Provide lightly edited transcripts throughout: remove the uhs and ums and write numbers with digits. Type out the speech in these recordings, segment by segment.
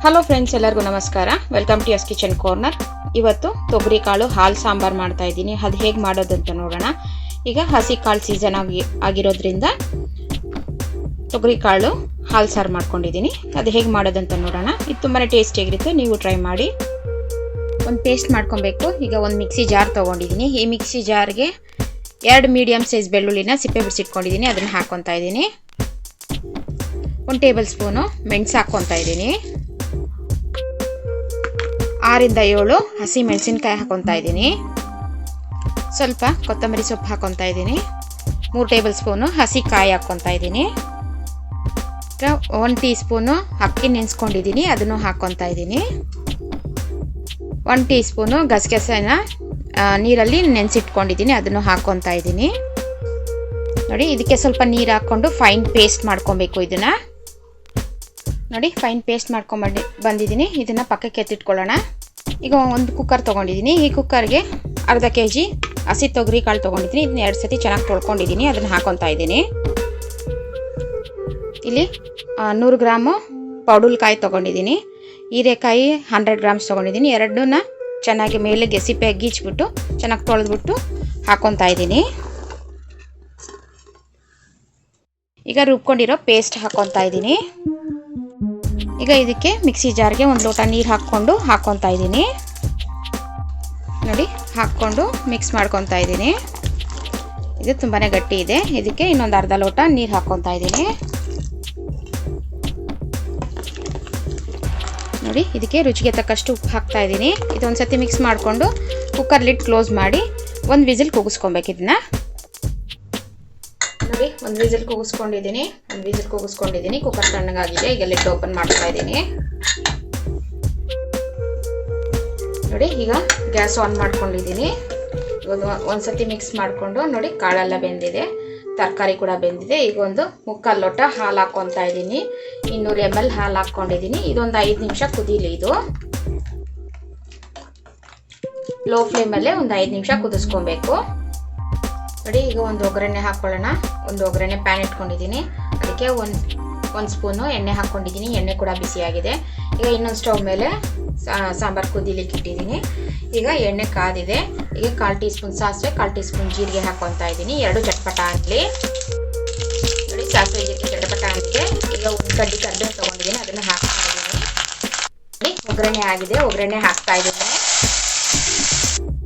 Hello friends, ಎಲ್ಲರಿಗೂ ನಮಸ್ಕಾರ. Welcome to Yas kitchen corner. ಇವತ್ತು ತೊಗರಿಕಾಳು ಹಾಲು ಸಾಂಬಾರು ಮಾಡ್ತಾ ಇದ್ದೀನಿ. ಅದು ಹೇಗೆ ಮಾಡೋದಂತ ನೋಡೋಣ. ಈಗ ಹಸಿ ಕಾಳು ಸೀಸನ್ ಆಗಿರೋದ್ರಿಂದ ತೊಗರಿಕಾಳು ಹಾಲು ಸಾರು ಮಾಡ್ಕೊಂಡಿದ್ದೀನಿ. ಅದು ಹೇಗೆ ಮಾಡೋದಂತ ನೋಡೋಣ. ಇದು ತುಂಬಾ ಟೇಸ್ಟಿಯಾಗಿರುತ್ತೆ, ನೀವು ಟ್ರೈ ಮಾಡಿ. ಒಂದು ಪೇಸ್ಟ್ ಮಾಡ್ಕೊಬೇಕು. ಈಗ ಒಂದು ಮಿಕ್ಸಿ ಜಾರ್ ತೊಗೊಂಡಿದ್ದೀನಿ. ಈ ಮಿಕ್ಸಿ ಜಾರ್ಗೆ 2 ಮೀಡಿಯಮ್ ಸೈಜ್ ಬೆಳ್ಳುಳ್ಳಿನ ಸಿಪ್ಪೆ ಬಿಡಿಸಿಟ್ಕೊಂಡಿದ್ದೀನಿ, ಅದನ್ನು ಹಾಕ್ಕೊತಾ ಇದ್ದೀನಿ. 1 ಟೇಬಲ್ ಸ್ಪೂನು ಮೆಣಸು ಹಾಕ್ಕೊತಾ ಇದ್ದೀನಿ. 6 ಇಂದ 7 ಹಸಿ ಮೆಣಸಿನ್ಕಾಯಿ ಹಾಕ್ಕೊತಾ ಇದ್ದೀನಿ. ಸ್ವಲ್ಪ ಕೊತ್ತಂಬರಿ ಸೊಪ್ಪು ಹಾಕ್ಕೊತಾ ಇದ್ದೀನಿ. 3 ಟೇಬಲ್ ಸ್ಪೂನು ಹಸಿ ಕಾಯಿ ಹಾಕ್ಕೊತಾ ಇದ್ದೀನಿ. 1 ಟೀ ಸ್ಪೂನು ಅಕ್ಕಿ ನೆನೆಸ್ಕೊಂಡಿದ್ದೀನಿ, ಅದನ್ನು ಹಾಕ್ಕೊತಾ ಇದ್ದೀನಿ. 1 ಟೀ ಸ್ಪೂನು ಗಸಗಸೆನ ನೀರಲ್ಲಿ ನೆನೆಸಿಟ್ಕೊಂಡಿದ್ದೀನಿ, ಅದನ್ನು ಹಾಕ್ಕೊತಾ ಇದ್ದೀನಿ. ನೋಡಿ, ಇದಕ್ಕೆ ಸ್ವಲ್ಪ ನೀರು ಹಾಕ್ಕೊಂಡು ಫೈನ್ ಪೇಸ್ಟ್ ಮಾಡ್ಕೊಬೇಕು. ಇದನ್ನು ನೋಡಿ, ಫೈನ್ ಪೇಸ್ಟ್ ಮಾಡ್ಕೊಂಡು ಬಂದಿದ್ದೀನಿ. ಇದನ್ನು ಪಕ್ಕಕ್ಕೆ ಎತ್ತಿಟ್ಕೊಳ್ಳೋಣ. ಈಗ ಒಂದು ಕುಕ್ಕರ್ ತೊಗೊಂಡಿದ್ದೀನಿ. ಈ ಕುಕ್ಕರ್ಗೆ ಅರ್ಧ kg ಹಸಿ ತೊಗರಿ ಕಾಳು ತೊಗೊಂಡಿದ್ದೀನಿ. ಇದನ್ನ 2 ಸತಿ ಚೆನ್ನಾಗಿ ತೊಳ್ಕೊಂಡಿದ್ದೀನಿ, ಅದನ್ನು ಹಾಕ್ಕೊತಾ ಇದ್ದೀನಿ. ಇಲ್ಲಿ 100 ಗ್ರಾಮು ಪೌಡಲ್ಕಾಯಿ ತೊಗೊಂಡಿದ್ದೀನಿ. ಹೀರೆಕಾಯಿ 100 ಗ್ರಾಮ್ಸ್ ತೊಗೊಂಡಿದ್ದೀನಿ. ಎರಡನ್ನ ಚೆನ್ನಾಗಿ ಮೇಲೆ ಸಿಪ್ಪೆ ಗೀಚ್ಬಿಟ್ಟು ಚೆನ್ನಾಗಿ ತೊಳೆದ್ಬಿಟ್ಟು ಹಾಕ್ಕೊತಾ ಇದ್ದೀನಿ. ಈಗ ರುಬ್ಕೊಂಡಿರೋ ಪೇಸ್ಟ್ ಹಾಕ್ಕೊತಾ ಇದ್ದೀನಿ. ಈಗ ಇದಕ್ಕೆ ಮಿಕ್ಸಿ ಜಾರ್ಗೆ 1 ಲೋಟ ನೀರು ಹಾಕ್ಕೊತಾ ಇದ್ದೀನಿ. ನೋಡಿ, ಹಾಕ್ಕೊಂಡು ಮಿಕ್ಸ್ ಮಾಡ್ಕೊತಾ ಇದ್ದೀನಿ. ಇದು ತುಂಬಾ ಗಟ್ಟಿ ಇದೆ. ಇದಕ್ಕೆ ಇನ್ನೊಂದು ಅರ್ಧ ಲೋಟ ನೀರು ಹಾಕ್ಕೊತಾ ಇದ್ದೀನಿ. ನೋಡಿ, ಇದಕ್ಕೆ ರುಚಿಗೆ ತಕ್ಕಷ್ಟು ಉಪ್ಪು ಹಾಕ್ತಾ ಇದ್ದೀನಿ. ಇದೊಂದು ಸತಿ ಮಿಕ್ಸ್ ಮಾಡಿಕೊಂಡು ಕುಕ್ಕರ್ ಲಿಡ್ ಕ್ಲೋಸ್ ಮಾಡಿ 1 ವಿಸಿಲ್ ಕೂಗಿಸ್ಕೊಬೇಕು. ಇದನ್ನ ನೋಡಿ, 1 ವಿಸಿಲ್ ಕೂಗಿಸ್ಕೊಂಡಿದ್ದೀನಿ. ಕುಕ್ಕರ್ ತಣ್ಣಗಾಗಿದೆ. ಈಗ ಲಿಡ್ ಓಪನ್ ಮಾಡ್ತಾ ಇದ್ದೀನಿ. ನೋಡಿ, ಈಗ ಗ್ಯಾಸ್ ಆನ್ ಮಾಡ್ಕೊಂಡಿದ್ದೀನಿ. ಒಂದು ಸತಿ ಮಿಕ್ಸ್ ಮಾಡಿಕೊಂಡು ನೋಡಿ, ಕಾಳೆಲ್ಲ ಬೆಂದಿದೆ, ತರಕಾರಿ ಕೂಡ ಬೆಂದಿದೆ. ಈಗ ಒಂದು 3/4 ಲೋಟ ಹಾಲು ಹಾಕ್ಕೊತಾ ಇದ್ದೀನಿ. 200 ml ಹಾಲು ಹಾಕ್ಕೊಂಡಿದ್ದೀನಿ. ಇದೊಂದು 5 ನಿಮಿಷ ಕುದೀಲಿ. ಇದು ಲೋ ಫ್ಲೇಮಲ್ಲೇ ಒಂದು 5 ನಿಮಿಷ ಕುದಿಸ್ಕೊಬೇಕು. ನೋಡಿ, ಈಗ ಒಂದು ಒಗ್ಗರಣೆ ಹಾಕ್ಕೊಳ್ಳೋಣ. ಒಂದು ಒಗ್ಗರಣೆ ಪ್ಯಾನ್ ಇಟ್ಕೊಂಡಿದ್ದೀನಿ. ಅದಕ್ಕೆ ಒಂದು ಸ್ಪೂನು ಎಣ್ಣೆ ಹಾಕ್ಕೊಂಡಿದ್ದೀನಿ. ಎಣ್ಣೆ ಕೂಡ ಬಿಸಿಯಾಗಿದೆ. ಈಗ ಇನ್ನೊಂದು ಸ್ಟವ್ ಮೇಲೆ ಸಾಂಬಾರು ಕುದಿಲಿಕ್ಕೆ ಇಟ್ಟಿದ್ದೀನಿ. ಈಗ ಎಣ್ಣೆ ಕಾದಿದೆ. ಈಗ 1/4 ಟೀ ಸ್ಪೂನ್ ಸಾಸಿವೆ, 1/4 ಟೀ ಸ್ಪೂನ್ ಜೀರಿಗೆ ಹಾಕ್ಕೊತಾ ಇದ್ದೀನಿ. 2 ಚಟ್ಪಟ ಆಗಲಿ. ನೋಡಿ, ಸಾಸಿವೆ ಜೀರಿಗೆ ಚಟಪಟ ಆಗಿದೆ. ಈಗ 1 ಕಡ್ಡಿ ಕರಿಬೇವು ತೊಗೊಂಡಿದ್ದೀನಿ, ಅದನ್ನು ಹಾಕ್ತಾ ಇದ್ದೀನಿ. ನೋಡಿ, ಒಗ್ಗರಣೆ ಆಗಿದೆ. ಒಗ್ಗರಣೆ ಹಾಕ್ತಾ ಇದ್ದೀನಿ.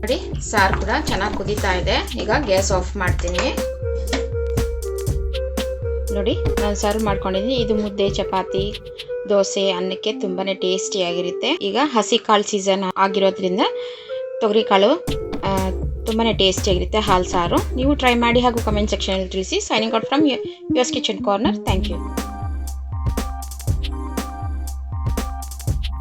ನೋಡಿ, ಸಾರು ಕೂಡ ಚೆನ್ನಾಗಿ ಕುದೀತಾ ಇದೆ. ಈಗ ಗ್ಯಾಸ್ ಆಫ್ ಮಾಡ್ತೀನಿ. ನೋಡಿ, ನಾನು ಸರ್ವ್ ಮಾಡ್ಕೊಂಡಿದ್ದೀನಿ. ಇದು ಮುದ್ದೆ, ಚಪಾತಿ, ದೋಸೆ, ಅನ್ನಕ್ಕೆ ತುಂಬಾ ಟೇಸ್ಟಿಯಾಗಿರುತ್ತೆ. ಈಗ ಹಸಿ ಕಾಳು ಸೀಸನ್ ಆಗಿರೋದ್ರಿಂದ ತೊಗರಿಕಾಳು ತುಂಬಾ ಟೇಸ್ಟಿಯಾಗಿರುತ್ತೆ ಹಾಲು ಸಾರು. ನೀವು ಟ್ರೈ ಮಾಡಿ ಹಾಗೂ ಕಮೆಂಟ್ ಸೆಕ್ಷನಲ್ಲಿ ತಿಳಿಸಿ. Signing out from Yas kitchen corner. Thank you.